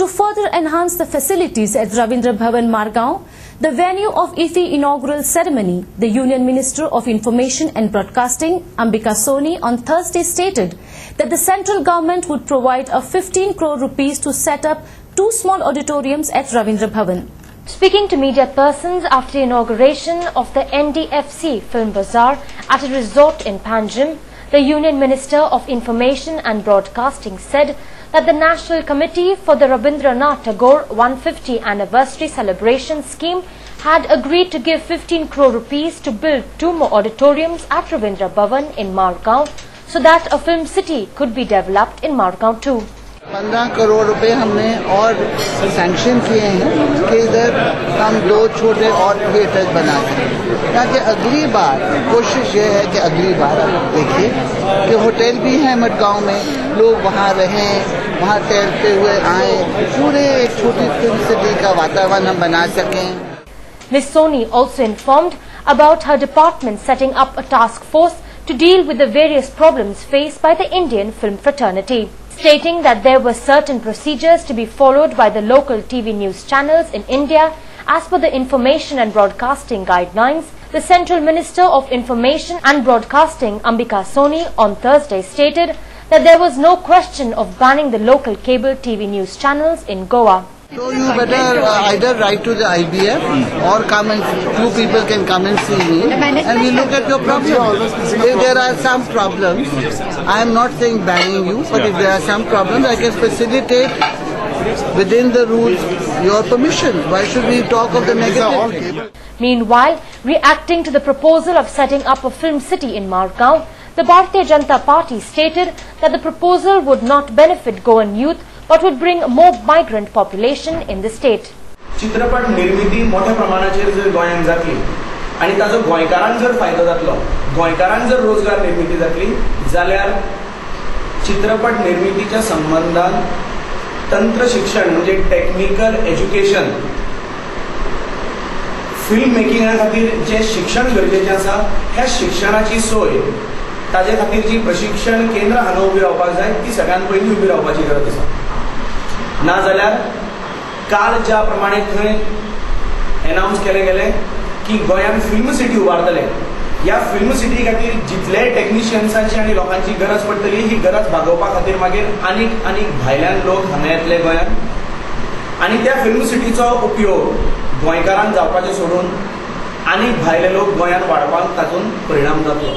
To further enhance the facilities at Ravindra Bhavan, Margao, the venue of IFFI inaugural ceremony, the Union Minister of Information and Broadcasting, Ambika Soni, on Thursday stated that the central government would provide a 15 crore rupees to set up 2 small auditoriums at Ravindra Bhavan. Speaking to media persons after the inauguration of the NDFC Film Bazaar at a resort in Panjim, the Union Minister of Information and Broadcasting said that the National Committee for the Rabindranath Tagore 150 Anniversary Celebration Scheme had agreed to give 15 crore rupees to build 2 more auditoriums at Ravindra Bhavan in Margao so that a film city could be developed in Margao too. 15 crore रुपए हमने और sanction किए हैं कि इधर हम 2 छोटे और थिएटर्स बना सकें ताकि अगली बार कोशिश ये है कि अगली बार आप देखिए कि होटल भी है मडगांव में, लोग वहाँ रहें, वहाँ टहलते हुए आएं, पूरे एक छोटी फिल्म सिटी का वातावरण हम बना सकें. Ms. Soni also informed about her department setting up a task force to deal with the various problems faced by the Indian film fraternity, stating that there were certain procedures to be followed by the local TV news channels in India as per the Information and Broadcasting Guidelines. The Central Minister of Information and Broadcasting, Ambika Soni, on Thursday stated that there was no question of banning the local cable TV news channels in Goa. So you better either write to the IBF or come and 2 people can come and see me and we look at your problems. If there are some problems, I am not saying banning you, but if there are some problems, I can facilitate within the rules your permission. Why should we talk of the negative? Meanwhile, reacting to the proposal of setting up a film city in Margao, the Bharatiya Janata Party stated that the proposal would not benefit Goan youth but would bring more migrant population in the state. चित्रपट निर्मिती मोठ्या प्रमाणाचेर जर गोंयांत जातली आणि ताजो गोंयकारांक जर फायदो जातलो, गोंयकारांक जर रोजगार निर्मिती जातली जाल्यार चित्रपट निर्मितीच्या संबंधान तंत्र शिक्षण म्हणजे टेक्निकल एज्युकेशन फिल्म मेकिंगा खातीर जे शिक्षण गरजेचें आसा ह्या शिक्षणाची सोय ताजे खातीर जी प्रशिक्षण केंद्र हांगा उबी रावपाक जाय ती सगळ्यांत पयलीं उबी रावपाची गरज आसा. ना जाल्यार काल ज्या प्रमाणे थंय अनाउन्स केले गेले की गोंयांत फिल्म सिटी उबारतले, ह्या फिल्म सिटी खातीर जितले टेक्निशियन्सांची आनी लोकांची गरज पडटली ही गरज भागोवपा खातीर मागीर आनीक भायल्यान लोक हांगा येतले गोंयांत आनी त्या फिल्म सिटीचो उपयोग गोंयकारांक जावपाचें सोडून आनीक भायले लोक गोंयांत वाडपाक तातूंत परिणाम जातलो.